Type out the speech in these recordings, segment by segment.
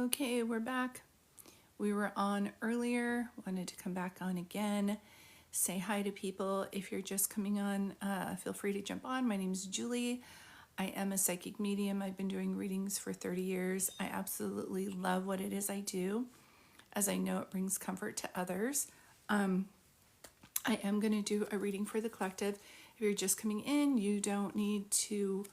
Okay, we're back. We were on earlier, wanted to come back on again, say hi to people. If you're just coming on, feel free to jump on. My name is Julie. I am a psychic medium. I've been doing readings for 30 years. I absolutely love what it is I do, as I know it brings comfort to others. I am going to do a reading for the collective. If you're just coming in, you don't need to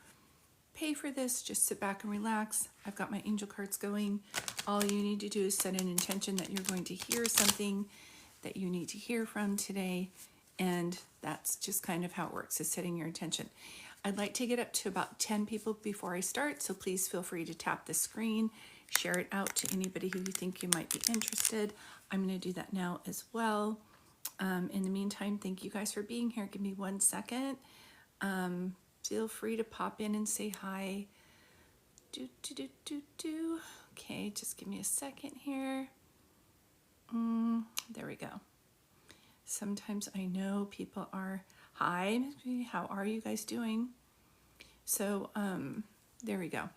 pay for this. Just sit back and relax. I've got my angel cards going. All you need to do is set an intention that you're going to hear something that you need to hear from today. And that's just kind of how it works, is setting your intention. I'd like to get up to about 10 people before I start, so please feel free to tap the screen, share it out to anybody who you think you might be interested. I'm going to do that now as well. In the meantime, thank you guys for being here. Give me 1 second. Feel free to pop in and say hi. Okay, just give me a second here. There we go. Sometimes I know people are, hi, how are you guys doing? So, there we go.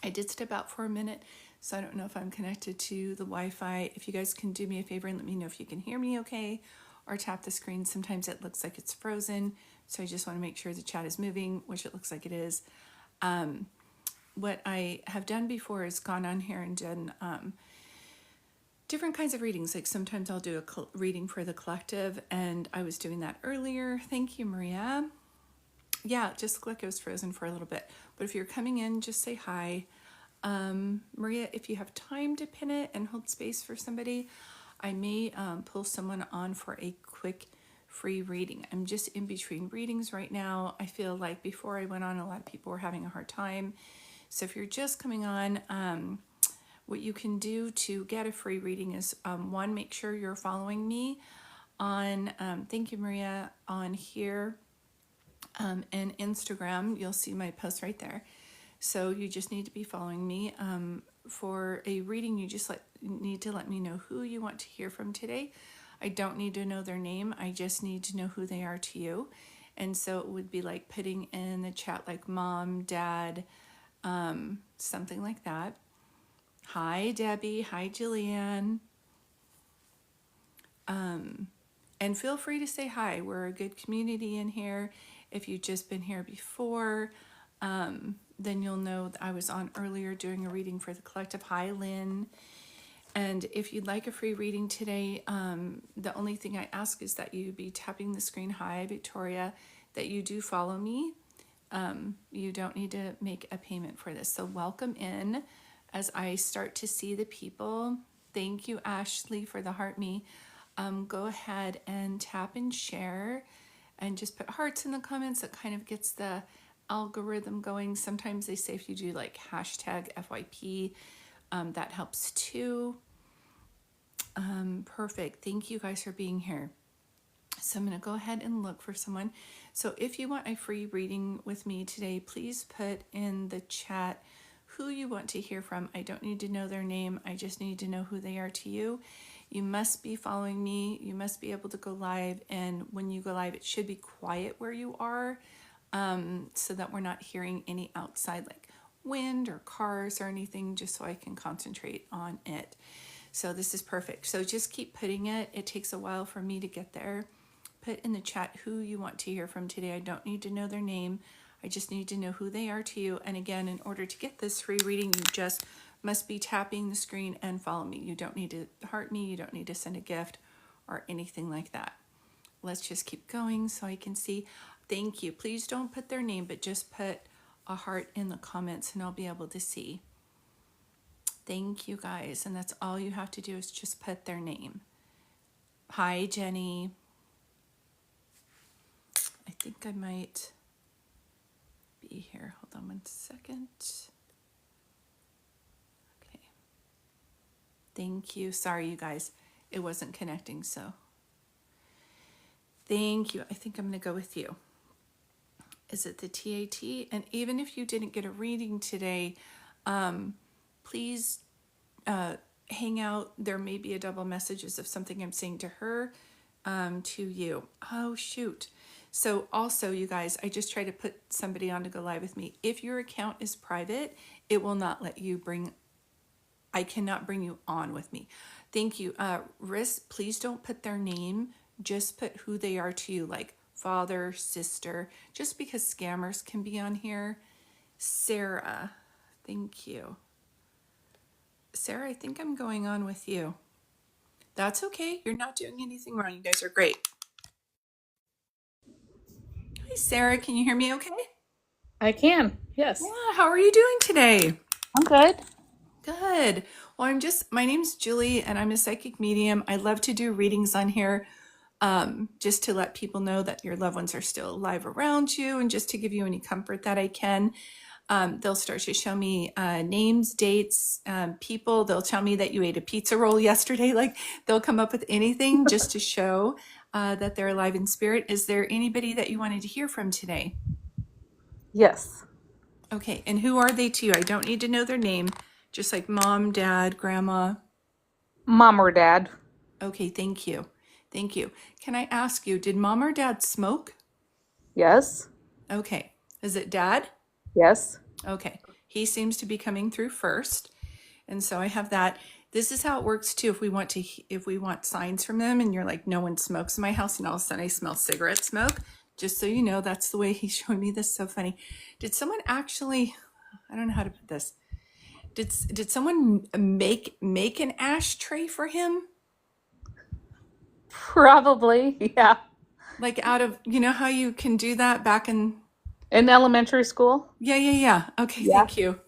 I did step out for a minute, so I don't know if I'm connected to the Wi-Fi. If you guys can do me a favor and let me know if you can hear me okay, or tap the screen. Sometimes it looks like it's frozen, so I just want to make sure the chat is moving, which it looks like it is. What I have done before is gone on here and done different kinds of readings. Like sometimes I'll do a reading for the collective, and I was doing that earlier. Thank you, Maria. Yeah, it just looked like it was frozen for a little bit. But if you're coming in, just say hi. Maria, if you have time to pin it and hold space for somebody, I may pull someone on for a quick free reading. I'm just in between readings right now. I feel like before I went on, a lot of people were having a hard time. So if you're just coming on, what you can do to get a free reading is, one, make sure you're following me on, thank you, Maria, on here and Instagram. You'll see my post right there. So you just need to be following me. For a reading, you just need to let me know who you want to hear from today. I don't need to know their name. I just need to know who they are to you. And so it would be like putting in the chat like mom, dad, something like that. Hi, Debbie. Hi, Jillian. And feel free to say hi. We're a good community in here. If you've just been here before, then you'll know that I was on earlier doing a reading for the collective. Hi, Lynn. And if you'd like a free reading today, the only thing I ask is that you be tapping the screen. Hi, Victoria, that you do follow me. You don't need to make a payment for this. So welcome in as I start to see the people. Thank you, Ashley, for the heart me. Go ahead and tap and share and just put hearts in the comments. That kind of gets the algorithm going. Sometimes they say if you do like hashtag FYP, that helps too. Perfect. Thank you guys for being here. So I'm going to go ahead and look for someone. So if you want a free reading with me today, please put in the chat who you want to hear from. I don't need to know their name. I just need to know who they are to you. You must be following me. You must be able to go live. And when you go live, it should be quiet where you are, so that we're not hearing any outside like wind or cars or anything, just so I can concentrate on it. So this is perfect. So just keep putting it. It takes a while for me to get there. Put in the chat who you want to hear from today. I don't need to know their name. I just need to know who they are to you. And again, in order to get this free reading, you just must be tapping the screen and follow me. You don't need to heart me. You don't need to send a gift or anything like that. Let's just keep going so I can see. Thank you. Please don't put their name, but just put a heart in the comments and I'll be able to see. Thank you guys. And that's all you have to do is just put their name. Hi, Jenny. I think I might be here. Hold on 1 second. Okay. Thank you. Sorry, you guys. It wasn't connecting, so. Thank you. I think I'm going to go with you. Is it the TAT? And even if you didn't get a reading today, please hang out. There may be a double messages of something I'm saying to her, to you. Oh, shoot. So also, you guys, I just try to put somebody on to go live with me. If your account is private, it will not let you bring I cannot bring you on with me. Thank you. Riss, please don't put their name. Just put who they are to you, like father, sister, just because scammers can be on here. Sarah, thank you. Sarah, I think I'm going on with you. That's okay. You're not doing anything wrong. You guys are great. Hi, Sarah. Can you hear me okay? I can, yes. Yeah, how are you doing today? I'm good. Good. Well, my name's Julie and I'm a psychic medium. I love to do readings on here just to let people know that your loved ones are still alive around you and just to give you any comfort that I can. They'll start to show me names, dates, people. They'll tell me that you ate a pizza roll yesterday. Like they'll come up with anything just to show that they're alive in spirit. Is there anybody that you wanted to hear from today? Yes. Okay, and who are they to you? I don't need to know their name, just like mom, dad, grandma. Mom or dad? Okay, thank you. Thank you. Can I ask you, did mom or dad smoke? Yes. Okay. Is it dad? Yes. Okay. He seems to be coming through first. And so I have that. This is how it works too. If we want signs from them and you're like, no one smokes in my house and all of a sudden I smell cigarette smoke, just so you know, that's the way he's showing me this. So funny. Did someone actually, I don't know how to put this. Did someone make an ashtray for him? Probably, yeah. Like out of, you know how you can do that back in, In elementary school? yeah. Okay, Yeah. thank you.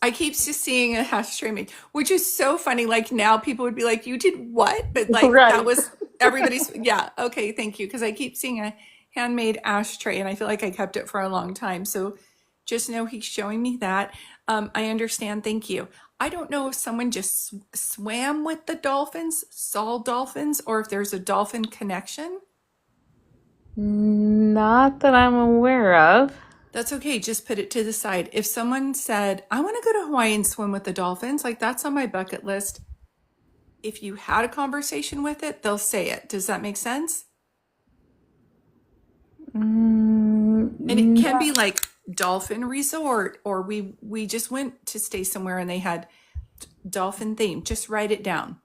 I keep just seeing a ashtray made, which is so funny. Like now people would be like, you did what? But like that Right. was everybody's, yeah, okay, thank you. Because I keep seeing a handmade ashtray and I feel like I kept it for a long time. So just know he's showing me that. I understand, thank you. I don't know if someone just swam with the dolphins, saw dolphins, or if there's a dolphin connection. Not that I'm aware of. That's okay. Just put it to the side. If someone said, I want to go to Hawaii and swim with the dolphins, like that's on my bucket list. If you had a conversation with it, they'll say it. Does that make sense? And it can No. be like dolphin resort, or we just went to stay somewhere and they had dolphin theme. Just write it down.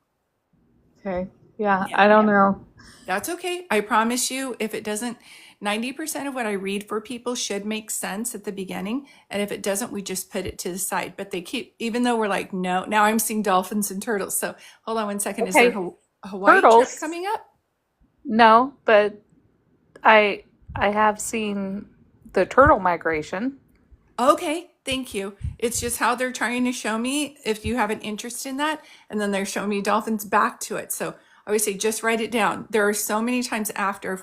Okay. Yeah, Yeah. I don't know. That's okay. I promise you, if it doesn't, 90% of what I read for people should make sense at the beginning. And if it doesn't, we just put it to the side. But they keep, even though we're like, no, now I'm seeing dolphins and turtles. So hold on one second. Is there Okay. a Hawaii trip Turtles? coming up? No, but I I have seen the turtle migration. Okay, thank you. It's just how they're trying to show me if you have an interest in that. And then they're showing me dolphins back to it. So I would say just write it down. There are so many times after,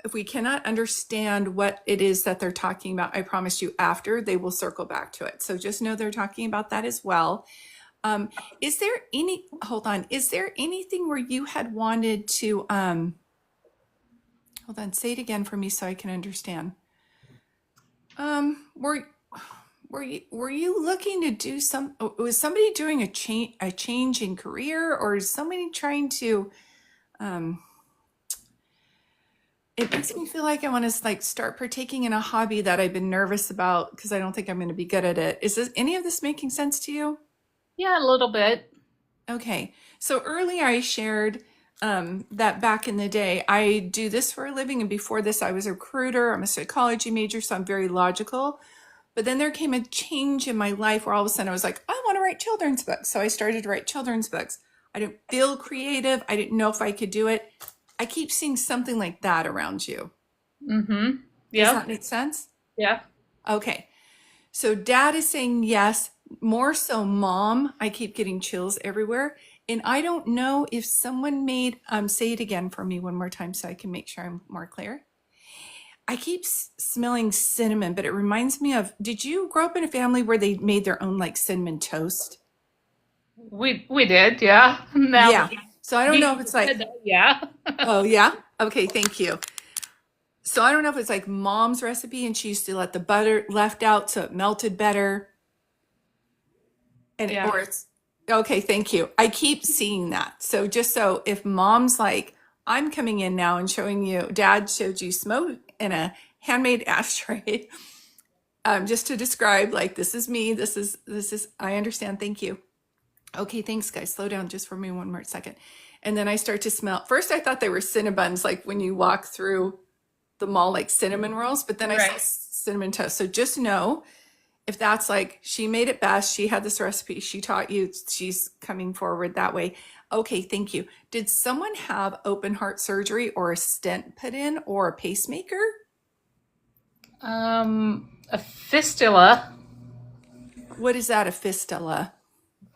if we cannot understand what it is that they're talking about, I promise you after they will circle back to it. So just know they're talking about that as well. Is there hold on, is there anything where you had wanted to, hold on, say it again for me so I can understand. Were were you looking to do was somebody doing a change in career, or is somebody trying to, um, it makes me feel like I want to like start partaking in a hobby that I've been nervous about because I don't think I'm going to be good at it. Is this any of this making sense to you? Yeah, a little bit. Okay. So earlier I shared that back in the day, I do this for a living. And before this, I was a recruiter. I'm a psychology major, so I'm very logical. But then there came a change in my life where all of a sudden I was like, I want to write children's books. So I started to write children's books. I didn't feel creative. I didn't know if I could do it. I keep seeing something like that around you. Mm-hmm. Does Yep. that make sense? Yeah. Okay. So dad is saying yes, more so mom. I keep getting chills everywhere. And I don't know if someone made, say it again for me one more time so I can make sure I'm more clear. I keep smelling cinnamon, but it reminds me of, did you grow up in a family where they made their own like cinnamon toast? We did, yeah. Now Yeah. that So I don't you know if it's like, said that, yeah. oh yeah. Okay. Thank you. So I don't know if it's like mom's recipe and she used to let the butter left out so it melted better. And Yeah. or it's okay, thank you. I keep seeing that. So just so if mom's like, I'm coming in now and showing you, dad showed you smoke in a handmade ashtray, just to describe like this is me, this is I understand, thank you. Okay, thanks, guys. Slow down just for me one more second. And then I start to smell. First, I thought they were Cinnabons, like when you walk through the mall, like cinnamon rolls, but then I saw Right. cinnamon toast. So just know if that's like she made it best, she had this recipe, she taught you, she's coming forward that way. Okay, thank you. Did someone have open heart surgery or a stent put in or a pacemaker? A fistula What is that, a fistula?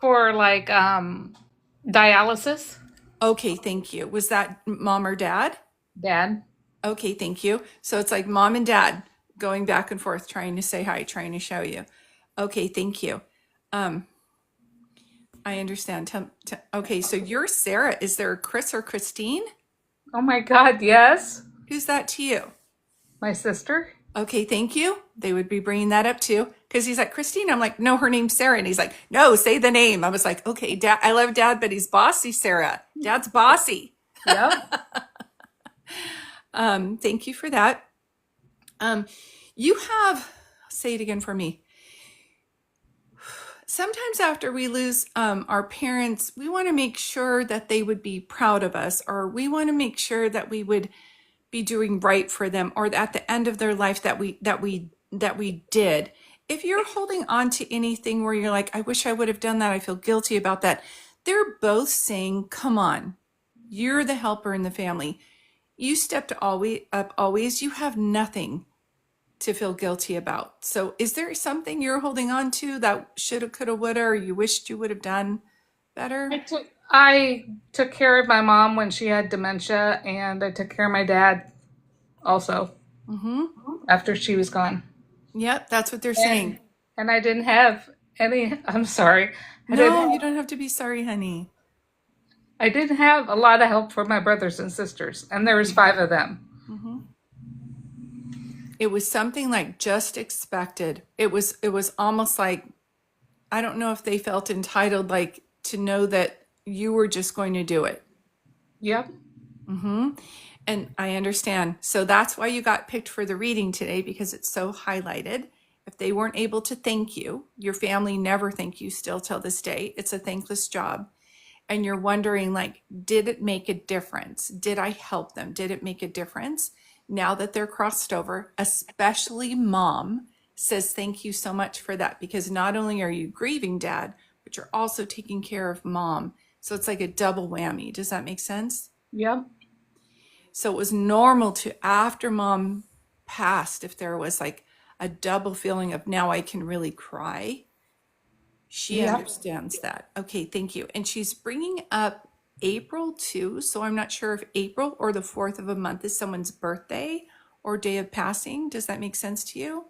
for like dialysis. Okay, thank you. Was that mom or dad? Dad. Okay, thank you. So it's like mom and dad going back and forth, trying to say hi, trying to show you. Okay, thank you. Um, I understand. Okay, so you're Sarah. Is there a Chris or Christine? Oh my God, yes. Who's that to you? My sister. Okay, thank you. They would be bringing that up too. Because he's like, Christine. I'm like, no, her name's Sarah. And he's like, no, say the name. I was like, okay, dad, I love dad, but he's bossy, Sarah. Dad's bossy. Yep. Thank you for that. You have, say it again for me. Sometimes after we lose our parents, we want to make sure that they would be proud of us, or we want to make sure that we would be doing right for them, or at the end of their life that we did. If you're holding on to anything where you're like, I wish I would have done that, I feel guilty about that, they're both saying, come on, you're the helper in the family. You stepped always up, always. You have nothing to feel guilty about. So is there something you're holding on to that shoulda, coulda, woulda, or you wished you would have done better? I took care of my mom when she had dementia, and I took care of my dad also Mm-hmm. after she was gone. Yep, that's what they're And saying. and I didn't have any. I'm sorry. I didn't. No, you don't have to be sorry, honey. I didn't have a lot of help from my brothers and sisters, and there was five of them. Mm-hmm. It was something like just expected. It was almost like, I don't know if they felt entitled, like to know that you were just going to do it. Yep. Mm-hmm. And I understand. So that's why you got picked for the reading today, because it's so highlighted. If they weren't able to thank you, your family never thank you still till this day. It's a thankless job. And you're wondering, like, did it make a difference? Did I help them? Did it make a difference? Now that they're crossed over, especially mom says thank you so much for that, because not only are you grieving dad, but you're also taking care of mom. So it's like a double whammy. Does that make sense? Yep. So it was normal to, after mom passed, if there was like a double feeling of now I can really cry. She Yep. understands that. Okay, thank you. And she's bringing up April too. So I'm not sure if April or the 4th of a month is someone's birthday or day of passing. Does that make sense to you?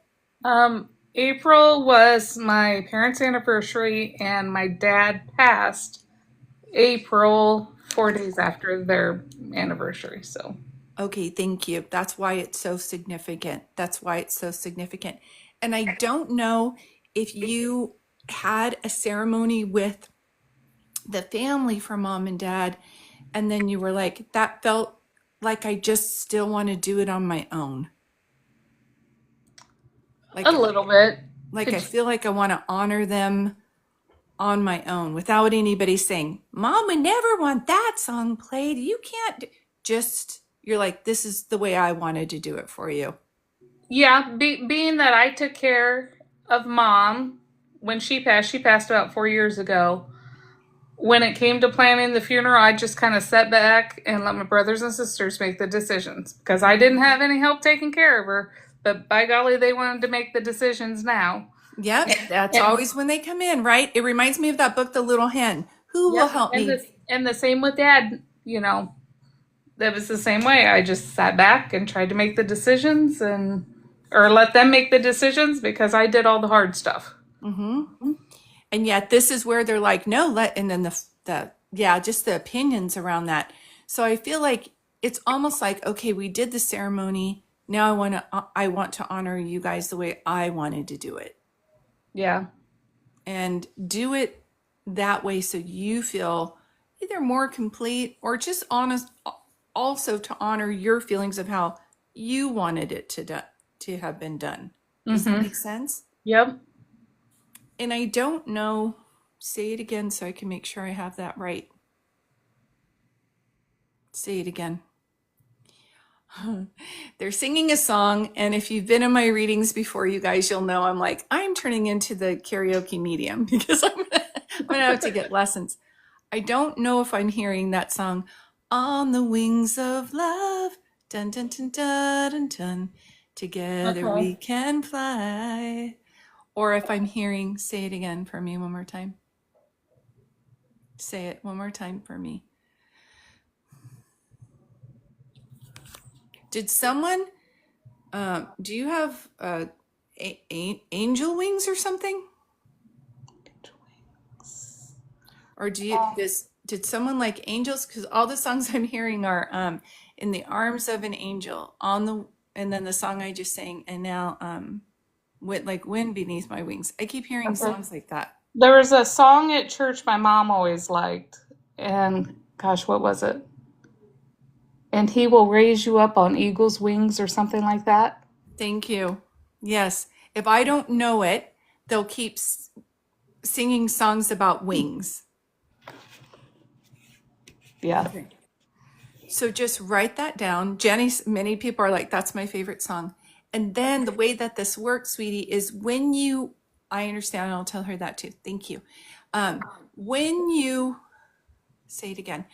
April was my parents' anniversary, and my dad passed April 4 days after their anniversary. So, Okay, thank you. That's why it's so significant. That's why it's so significant. And I don't know if you had a ceremony with the family for mom and dad, and then you were like, that felt like I just still want to do it on my own. a Like, little bit. like I It, feel like I want to honor them on my own without anybody saying, Mom would never want that song played. You can't just, you're like, this is the way I wanted to do it for you. yeah, being that I took care of mom when she passed about 4 years ago. When it came to planning the funeral, I just kind of sat back and let my brothers and sisters make the decisions because I didn't have any help taking care of her. But by golly, they wanted to make the decisions now. Yep, And, that's and always when they come in, right? It reminds me of that book, The Little Hen. Who will yep, help me? and the same with dad. That was the same way. I just sat back and tried to make the decisions or let them make the decisions because I did all the hard stuff. Mm-hmm. And yet this is where they're like, no, and then yeah, just the opinions around that. So I feel like it's almost like, okay, we did the ceremony. Now I want to honor you guys the way I wanted to do it, Yeah. and do it that way so you feel either more complete or just honest, also to honor your feelings of how you wanted it to have been done. Does that Mm-hmm. make sense? Yep. And I don't know. Say it again so I can make sure I have that right. Say it again. They're singing a song, and if you've been in my readings before, you guys, you'll know I'm turning into the karaoke medium because I'm gonna have to get lessons. I don't know if I'm hearing that song, "On the Wings of Love," dun dun dun dun dun dun. Together Okay. we can fly, or if I'm hearing. Say it again for me one more time. Say it one more time for me. Did someone? Do you have angel wings or something? Or did someone like angels? Because all the songs I'm hearing are in the arms of an angel and then the song I just sang, and now with like wind beneath my wings. I keep hearing Okay. songs like that. There was a song at church my mom always liked, and gosh, what was it? And he will raise you up on eagle's wings or something like that. Thank you. Yes. If I don't know it, they'll keep singing songs about wings. Yeah. Okay. So just write that down. Jenny, many people are like, that's my favorite song. And then the way that this works, sweetie, is I understand, and I'll tell her that too. Thank you. When you, say it again,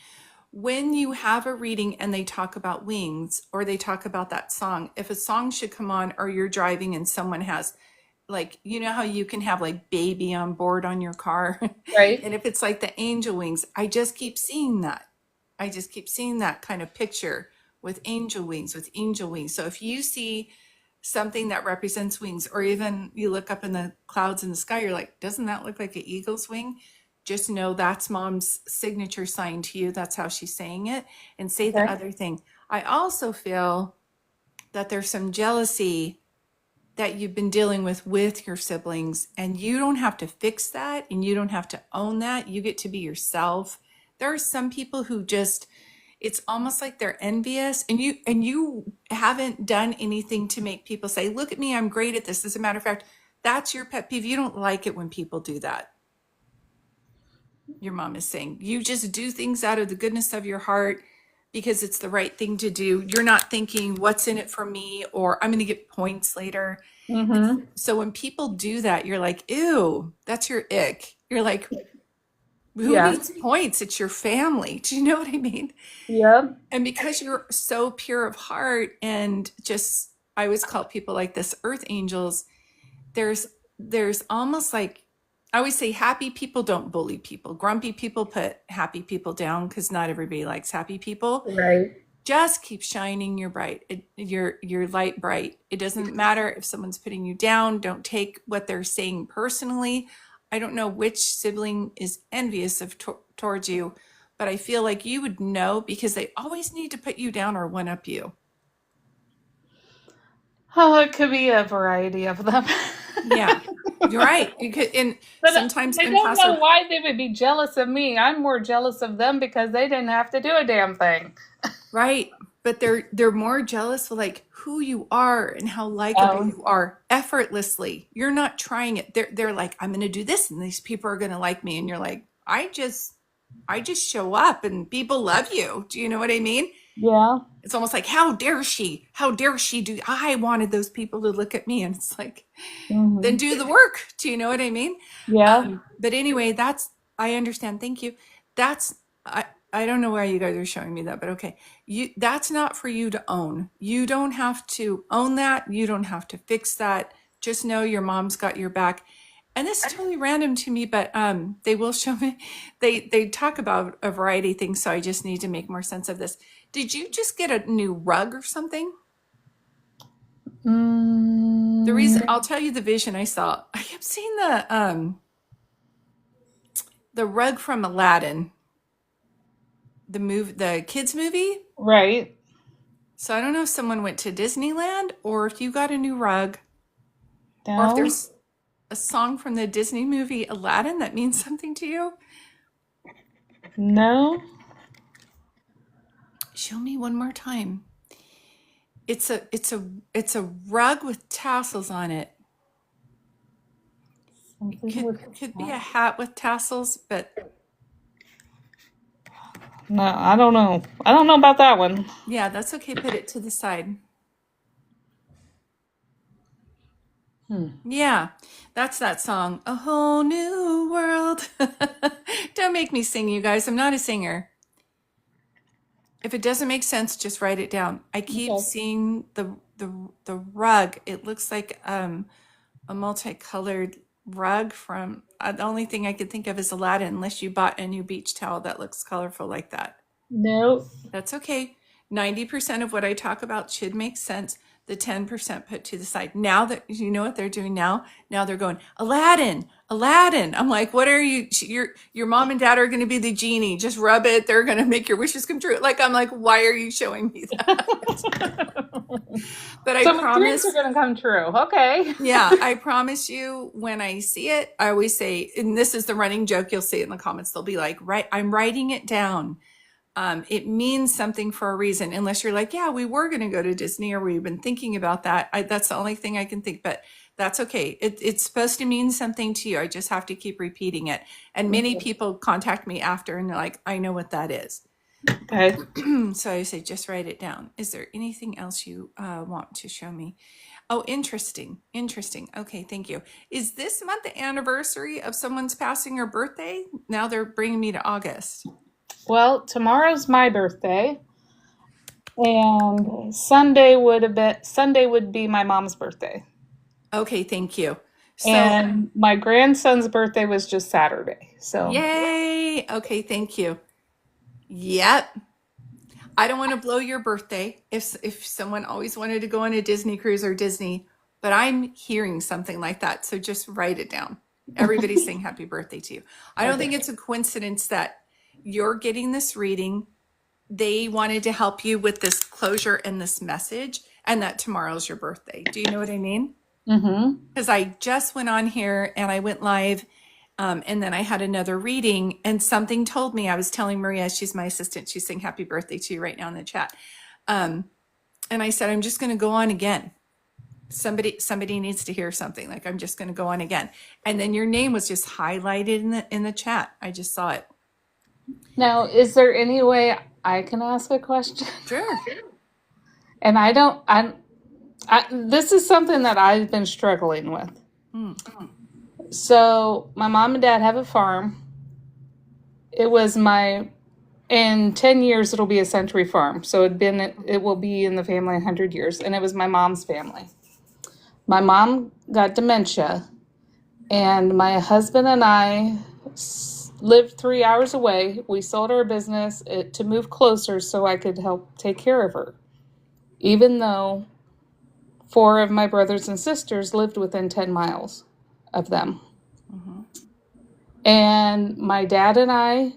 when you have a reading and they talk about wings or they talk about that song, if a song should come on or you're driving and someone has, like, you know how you can have like baby on board on your car? Right. And if it's like the angel wings, I just keep seeing that. I just keep seeing that kind of picture with angel wings, with angel wings. So if you see something that represents wings, or even you look up in the clouds in the sky, you're like, doesn't that look like an eagle's wing? Just know that's mom's signature sign to you. That's how she's saying it. And say the Okay. other thing. I also feel that there's some jealousy that you've been dealing with your siblings, and you don't have to fix that and you don't have to own that. You get to be yourself. There are some people who just, it's almost like they're envious, and you haven't done anything to make people say, look at me, I'm great at this. As a matter of fact, that's your pet peeve. You don't like it when people do that. Your mom is saying you just do things out of the goodness of your heart because it's the right thing to do. You're not thinking what's in it for me, or I'm going to get points later. Mm-hmm. So when people do that, you're like, ew, that's your ick. You're like, who Yeah. needs points? It's your family. Do you know what I mean? Yep. And because you're so pure of heart and just, I always call people like this earth angels, there's there's almost like, I always say happy people don't bully people. Grumpy people put happy people down because not everybody likes happy people. Right. Just keep shining your light bright. It doesn't matter if someone's putting you down. Don't take what they're saying personally. I don't know which sibling is envious of towards you, but I feel like you would know because they always need to put you down or one up you. Oh, it could be a variety of them. Yeah, you're right. You could, and But sometimes I don't know imposter. why they would be jealous of me. I'm more jealous of them because they didn't have to do a damn thing. Right. But they're more jealous of like who you are and how likable Um, you are effortlessly. You're not trying it. They're like, I'm gonna do this and these people are gonna like me. And you're like, I just show up and people love you. Do you know what I mean? yeah. It's almost like, how dare she? How dare she do? I wanted those people to look at me. And it's like, then Mm-hmm. do the work. Do you know what I mean? Yeah. But anyway, I understand. Thank you. That's, I don't know why you guys are showing me that, but okay. That's not for you to own. You don't have to own that. You don't have to fix that. Just know your mom's got your back. And this is totally random to me, but they will show me. They talk about a variety of things, so I just need to make more sense of this. Did you just get a new rug or something? The reason, Mm, I'll tell you the vision I saw. I kept seeing the rug from Aladdin, the kids movie. right. So I don't know if someone went to Disneyland or if you got a new rug or if No. there's a song from the Disney movie Aladdin that means something to you. No. Show me one more time. It's a rug with tassels on it. Something with Could be a hat with tassels, but no, I don't know. I don't know about that one. yeah, that's okay. Put it to the side. Yeah, that's that song, A Whole New World. Don't make me sing, you guys. I'm not a singer. If it doesn't make sense, just write it down. I keep Okay. seeing the rug. It looks like a multicolored rug from the only thing I could think of is Aladdin, unless you bought a new beach towel that looks colorful like that. No. That's okay. 90% of what I talk about should make sense. The 10% put to the side. Now that you know what they're doing now, now they're going, Aladdin, Aladdin. I'm like, what are you? Your mom and dad are going to be the genie. Just rub it. They're going to make your wishes come true. Like, I'm like, why are you showing me that? But I So my dreams promise, are gonna come true. Okay. yeah, I promise you, when I see it, I always say, and this is the running joke, you'll see it in the comments. They'll be like, right, I'm writing it down. It means something for a reason, unless you're like, yeah, we were going to go to Disney or we've been thinking about that. That's the only thing I can think, but that's okay. It's supposed to mean something to you. I just have to keep repeating it. And many people contact me after and they're like, I know what that is. Okay. So I say, just write it down. Is there anything else you want to show me? Oh, interesting. Interesting. Okay, thank you. Is this month the anniversary of someone's passing or birthday? Now they're bringing me to August. Well, tomorrow's my birthday, and Sunday would be my mom's birthday. Okay, thank you. So, And my grandson's birthday was just Saturday. So yay. Okay, thank you. Yep. I don't want to blow your birthday if someone always wanted to go on a Disney cruise or Disney, but I'm hearing something like that. So just write it down. Everybody's saying happy birthday to you. I don't think it's a coincidence that you're getting this reading. They wanted to help you with this closure and this message, and that tomorrow's your birthday. Do you know what I mean? Because I just went on here and I went live, and then I had another reading, and something told me. I was telling Maria, she's my assistant, she's saying happy birthday to you right now in the chat. And I said, I'm just going to go on again. Somebody needs to hear something. Like, I'm just going to go on again. And then your name was just highlighted in the chat. I just saw it. now, is there any way I can ask a question? Sure. And this is something that I've been struggling with. So my mom and dad have a farm. It was in 10 years, it'll be a century farm. So it will be in the family 100 years. And it was my mom's family. My mom got dementia, and my husband and I lived 3 hours away. We sold our business to move closer so I could help take care of her, even though 4 of my brothers and sisters lived within 10 miles of them. And my dad and I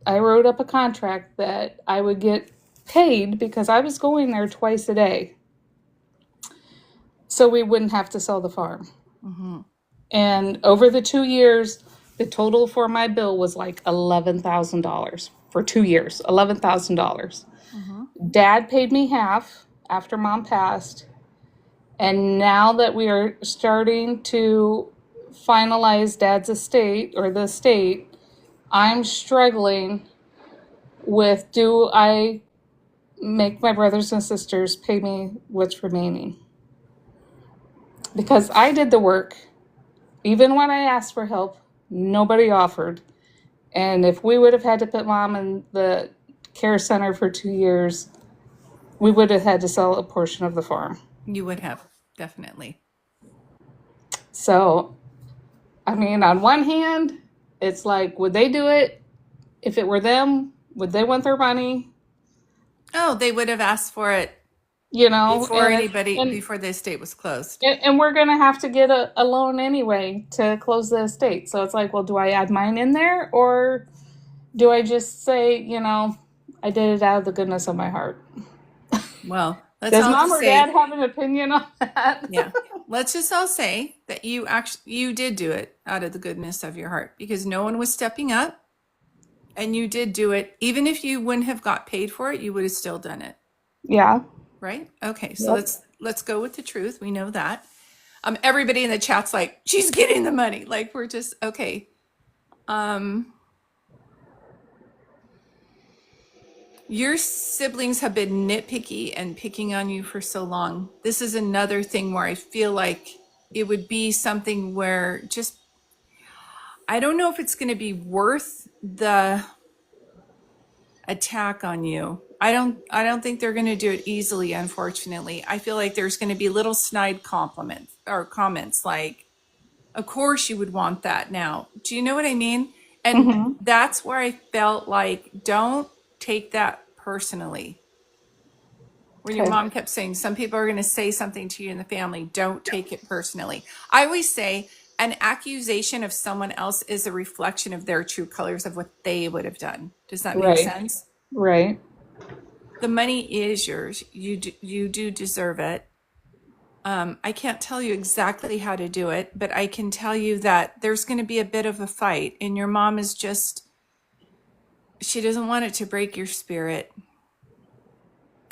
wrote up a contract that I would get paid because I was going there twice a day, so we wouldn't have to sell the farm. And over the 2 years, the total for my bill was like $11,000 for 2 years. $11,000. Dad paid me half after mom passed. And now that we are starting to finalize dad's estate, or the estate, I'm struggling with, do I make my brothers and sisters pay me what's remaining? Because I did the work. Even when I asked for help, nobody offered. And if we would have had to put mom in the care center for 2 years, we would have had to sell a portion of the farm. You would have, definitely. So, I mean, on one hand, it's like, would they do it? If it were them, would they want their money? Oh, they would have asked for it before the estate was closed. And we're going to have to get a loan anyway to close the estate. So it's like, well, do I add mine in there? Or do I just say, I did it out of the goodness of my heart? Well, does mom or dad have an opinion on that? Yeah. Let's just all say that you did do it out of the goodness of your heart, because no one was stepping up, and you did do it. Even if you wouldn't have got paid for it, you would have still done it. Yeah. Right? Okay. So let's go with the truth. We know that. Everybody in the chat's like, she's getting the money. Like we're just okay. Your siblings have been nitpicky and picking on you for so long. This is another thing where I feel like it would be something where just I don't know if it's going to be worth the attack on you. I don't think they're going to do it easily, unfortunately. I feel like there's going to be little snide compliments or comments like, of course you would want that now. Do you know what I mean? And Hmm. that's where I felt like don't take that personally. When your Okay. mom kept saying some people are going to say something to you in the family, don't take it personally. I always say an accusation of someone else is a reflection of their true colors of what they would have done. Does that make Right. sense? Right. The money is yours. You do deserve it. I can't tell you exactly how to do it, but I can tell you that there's going to be a bit of a fight, and your mom is just, she doesn't want it to break your spirit.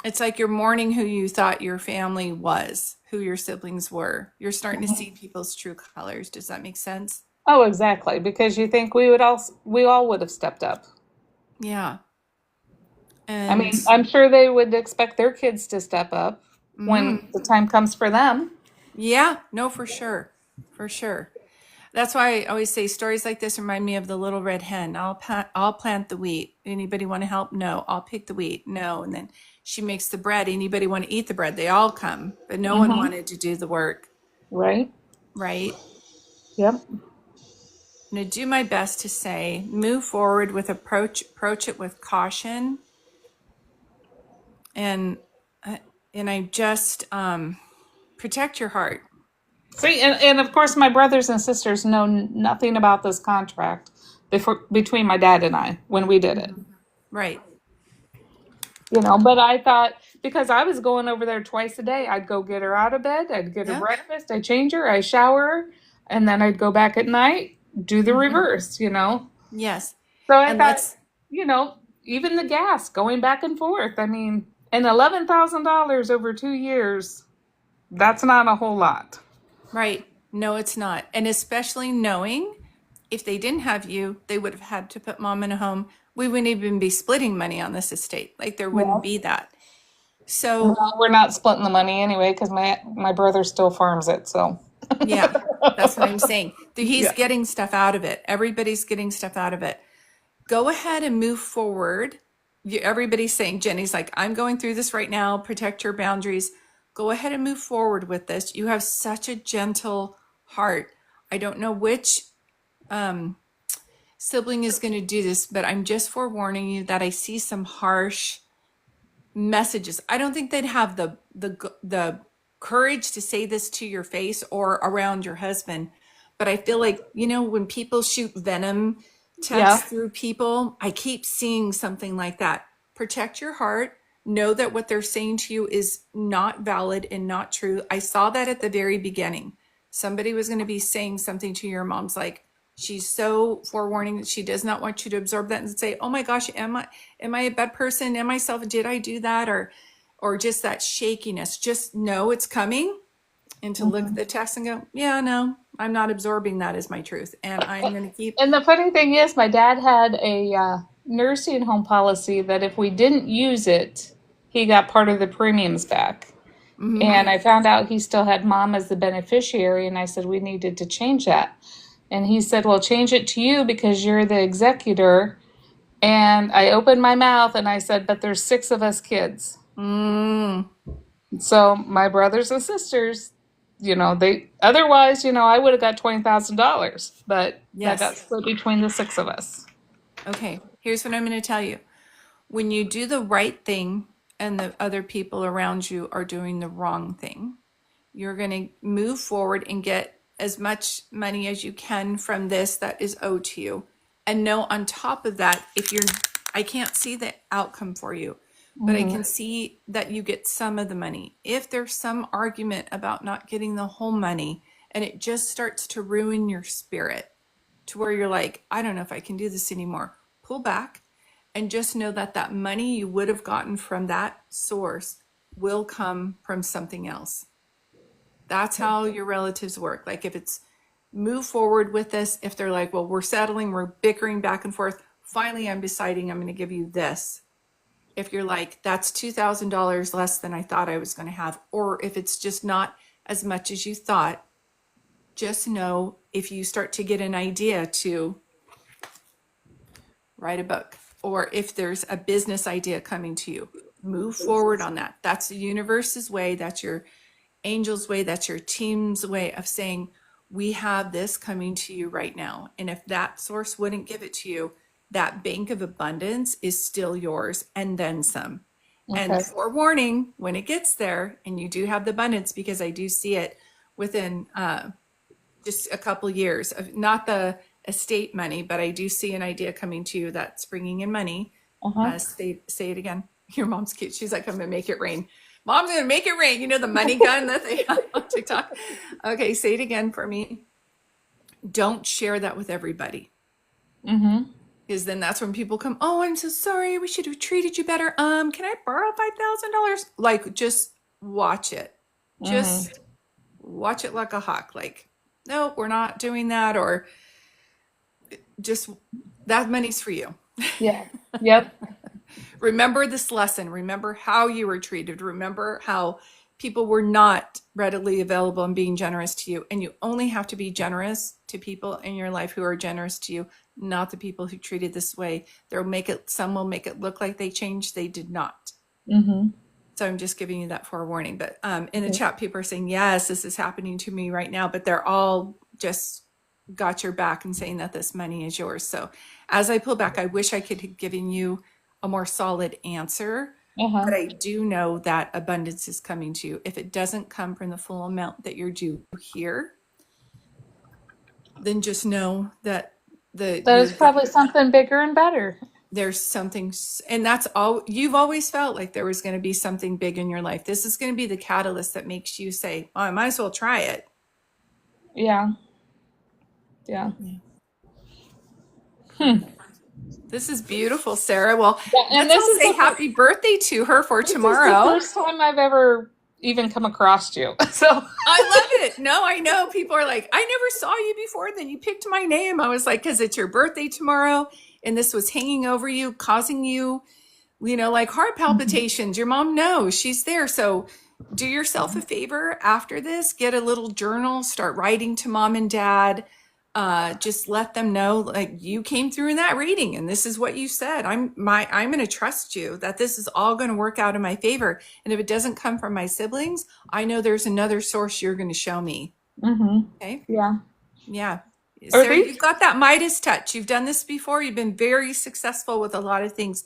It's like you're mourning who you thought your family was, who your siblings were. You're starting to see people's true colors. Does that make sense? Oh, exactly. Because you think we all would have stepped up. Yeah. I And mean, I'm sure they would expect their kids to step up when mhm. the time comes for them. Yeah, no, for sure. For sure. That's why I always say stories like this remind me of the little red hen. I'll plant the wheat. Anybody want to help? No. I'll pick the wheat. No. And then she makes the bread. Anybody want to eat the bread? They all come, but no one Hmm. wanted to do the work, Right? right? Yep. I'm going to do my best to say move forward with approach it with caution, and uh, and I just protect your heart. See, and of course, my brothers and sisters know nothing about this contract between my dad and I when we did it. Right. But I thought because I was going over there twice a day, I'd go get her out of bed, I'd get her Yeah. breakfast, I'd change her, I shower her, and then I'd go back at night, do the Hmm. reverse. Yes. So I And thought, let's even the gas going back and forth. I mean, and $11,000 over 2 years, that's not a whole lot. right. No, it's not. And especially knowing if they didn't have you, they would have had to put mom in a home. We wouldn't even be splitting money on this estate. Like there wouldn't Yeah. be that. So, Well, we're not splitting the money anyway because my brother still farms it. So yeah, that's what I'm saying. He's yeah, getting stuff out of it. Everybody's getting stuff out of it. Go ahead and move forward. Everybody's saying, Jenny's like, I'm going through this right now. Protect your boundaries. Go ahead and move forward with this. You have such a gentle heart. I don't know which um, sibling is going to do this, but I'm just forewarning you that I see some harsh messages. I don't think they'd have the courage to say this to your face or around your husband, but I feel like when people shoot venom yeah. texts through people, I keep seeing something like that. Protect your heart. Know that what they're saying to you is not valid and not true. I saw that at the very beginning. Somebody was going to be saying something to your mom's like, she's so forewarning that she does not want you to absorb that and say, oh my gosh, am I a bad person? Am I self? Did I do that? Or just that shakiness. Just know it's coming, and to look at Mhm. the text and go, yeah, no, I'm not absorbing that as my truth. And I'm going to keep, And the funny thing is, my dad had a nursing home policy that if we didn't use it, he got part of the premiums back. mhm. And I found out he still had mom as the beneficiary, and I said we needed to change that. And he said, well, change it to you because you're the executor. And I opened my mouth and I said, but there's 6 of us kids. Mm, So my brothers and sisters, they otherwise, I would have got $20,000, but that got yes. split between the 6 of us. Okay. Here's what I'm going to tell you. When you do the right thing and the other people around you are doing the wrong thing, you're going to move forward and get as much money as you can from this that is owed to you. And know on top of that, I can't see the outcome for you, but I Hmm. can see that you get some of the money. If there's some argument about not getting the whole money and it just starts to ruin your spirit to where you're like, I don't know if I can do this anymore, pull back and just know that that money you would have gotten from that source will come from something else. That's how your relatives work. Like if it's move forward with this, if they're like, well, we're settling, we're bickering back and forth, finally I'm deciding I'm going to give you this. If you're like, that's $2,000 less than I thought I was going to have, or if it's just not as much as you thought, just know if you start to get an idea to write a book, or if there's a business idea coming to you, move forward on that. That's the universe's way. That's your angel's way. That's your team's way of saying, we have this coming to you right now. And if that source wouldn't give it to you, that bank of abundance is still yours and then some. Okay. And forewarning, when it gets there and you do have the abundance, because I do see it within just a couple years of not the estate money, but I do see an idea coming to you that's bringing in money. Say it again. Your mom's cute. She's like, I'm going to make it rain. Mom's going to make it rain. You know, the money gun that they have on TikTok. Okay. Say it again for me. Don't share that with everybody. Because then that's when people come, oh, I'm so sorry. We should have treated you better. Can I borrow $5,000? Like, just watch it. Just watch it like a hawk. Like, no, we're not doing that. Or just that money's for you. Yeah. Yep. Remember this lesson. Remember how you were treated. Remember how people were not readily available and being generous to you. And you only have to be generous to people in your life who are generous to you, not the people who treated this way. Some will make it look like they changed. They did not. So I'm just giving you that forewarning. But in the chat, people are saying, yes, this is happening to me right now. But they're all just got your back and saying that this money is yours. So as I pull back, I wish I could have given you a more solid answer. But I do know that abundance is coming to you. If it doesn't come from the full amount that you're due here, then just know that there's probably something bigger and better. There's something, and that's all you've always felt like there was going to be something big in your life. This is going to be the catalyst that makes you say, oh, I might as well try it. Yeah. Yeah. This is beautiful, Sarah. Well, and let's all say happy birthday to her for tomorrow. This is the first time I've ever even come across you. So I love it. No, I know people are like, I never saw you before. Then you picked my name. I was like, because it's your birthday tomorrow. And this was hanging over you, causing you, like heart palpitations. Your mom knows she's there. So do yourself a favor after this, get a little journal, start writing to mom and dad. Just let them know, like, you came through in that reading and this is what you said. I'm going to trust you that this is all going to work out in my favor. And if it doesn't come from my siblings, I know there's another source you're going to show me. Okay. Yeah. Yeah. Sarah, you've got that Midas touch. You've done this before. You've been very successful with a lot of things.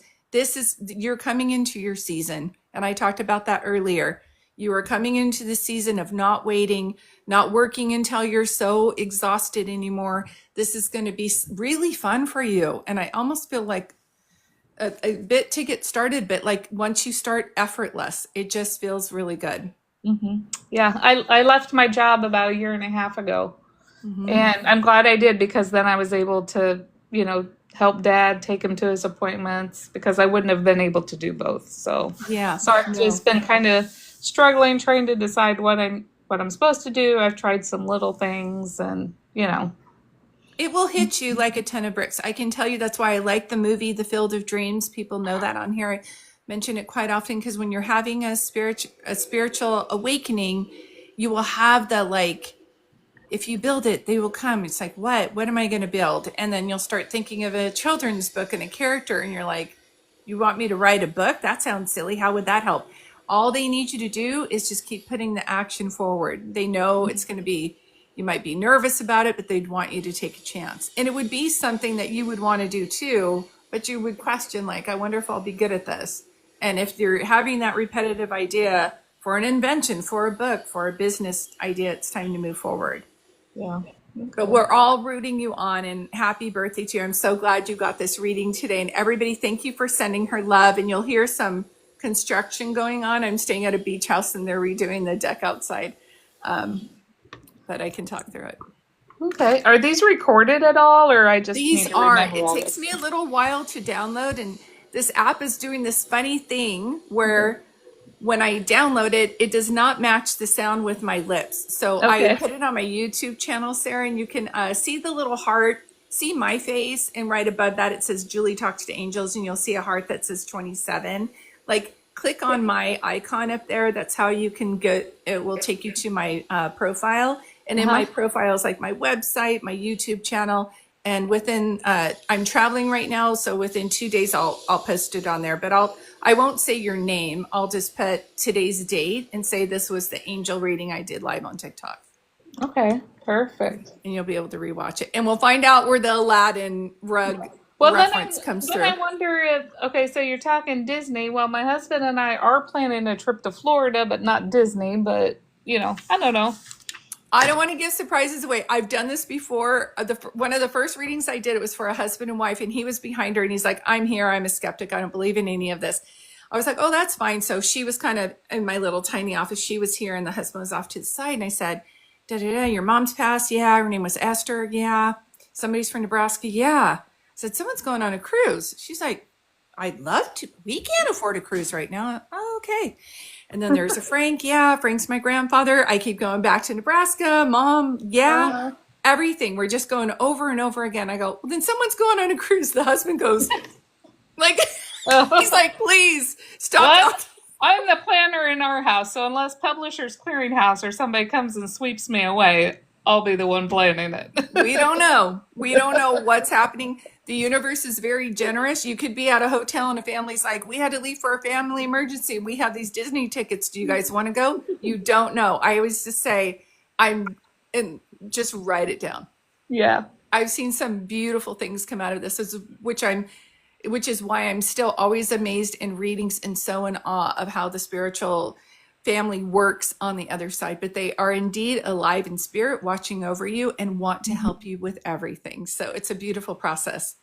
You're coming into your season. And I talked about that earlier. You are coming into the season of not waiting, not working until you're so exhausted anymore. This is going to be really fun for you. And I almost feel like a bit to get started, but like once you start, effortless. It just feels really good. Yeah. I left my job about a year and a half ago. And I'm glad I did, because then I was able to, help dad, take him to his appointments, because I wouldn't have been able to do both. So yeah. So I've just been kind of struggling, trying to decide what I'm supposed to do. I've tried some little things, and it will hit you like a ton of bricks. I can tell you that's why I like the movie The Field of Dreams. People know that on here. I mention it quite often, because when you're having a spiritual awakening, you will have the, like, if you build it, they will come. It's like, what am I going to build? And then you'll start thinking of a children's book and a character, and you're like, you want me to write a book? That sounds silly. How would that help? All they need you to do is just keep putting the action forward. They know it's going to be, you might be nervous about it, but they'd want you to take a chance. And it would be something that you would want to do too, but you would question, like, I wonder if I'll be good at this. And if you're having that repetitive idea for an invention, for a book, for a business idea, it's time to move forward. Yeah. But we're all rooting you on, and happy birthday to you. I'm so glad you got this reading today. And everybody, thank you for sending her love. And you'll hear some construction going on. I'm staying at a beach house and they're redoing the deck outside. But I can talk through it. Okay. Are these recorded at all, or I just These need to are. remember It all takes this? me a little while to download, and this app is doing this funny thing where when I download it, it does not match the sound with my lips. So I Okay. put it on my YouTube channel, Sarah, and you can see the little heart, see my face, and right above that it says Julie Talks to Angels, and you'll see a heart that says 27. Like, click on my icon up there. That's how you can get, it will take you to my profile. And in my profile is like my website, my YouTube channel. And within, I'm traveling right now, so within 2 days I'll post it on there. But I won't say your name. I'll just put today's date and say this was the angel reading I did live on TikTok, Okay. Perfect. and you'll be able to rewatch it. And we'll find out where the Aladdin rug Well, reference comes then through. I wonder if, okay, so you're talking Disney. Well, my husband and I are planning a trip to Florida, but not Disney, but you know, I don't know. I don't want to give surprises away. I've done this before. One of the first readings I did, it was for a husband and wife, and he was behind her, and he's like, I'm here. I'm a skeptic. I don't believe in any of this. I was like, oh, that's fine. So she was kind of in my little tiny office. She was here, and the husband was off to the side. And I said, your mom's passed? Yeah. Her name was Esther. Yeah. Somebody's from Nebraska. Yeah. I said, someone's going on a cruise. She's like, I'd love to. We can't afford a cruise right now. Oh, okay. And then there's a Frank. Yeah, Frank's my grandfather. I keep going back to Nebraska. Mom, yeah, everything. We're just going over and over again. I go, well, then someone's going on a cruise. The husband goes, like, he's like, please stop Well, talking. I'm the planner in our house, so unless Publishers Clearinghouse or somebody comes and sweeps me away, I'll be the one planning it. We don't know. We don't know what's happening. The universe is very generous. You could be at a hotel and a family's like, we had to leave for a family emergency. We have these Disney tickets. Do you guys want to go? You don't know. I always just say, and just write it down. Yeah. I've seen some beautiful things come out of this, which is why I'm still always amazed in readings and so in awe of how the spiritual family works on the other side. But they are indeed alive in spirit, watching over you and want to help you with everything. So it's a beautiful process.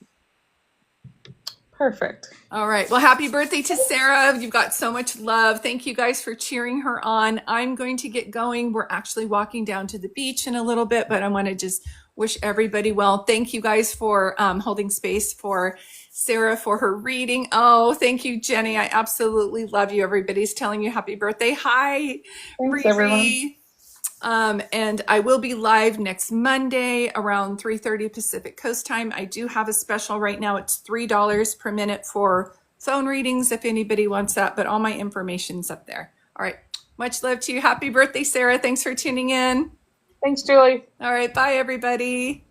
Perfect. All right. Well, happy birthday to Sarah. You've got so much love. Thank you guys for cheering her on. I'm going to get going. We're actually walking down to the beach in a little bit, but I want to just wish everybody well. Thank you guys for holding space for Sarah for her reading. Oh, thank you, Jenny. I absolutely love you. Everybody's telling you happy birthday. Hi, Thanks, Riri. everyone. And I will be live next Monday around 3:30 Pacific Coast time. I do have a special right now. It's $3 per minute for phone readings if anybody wants that, but all my information's up there. All right. Much love to you. Happy birthday, Sarah. Thanks for tuning in. Thanks, Julie. All right. Bye, everybody.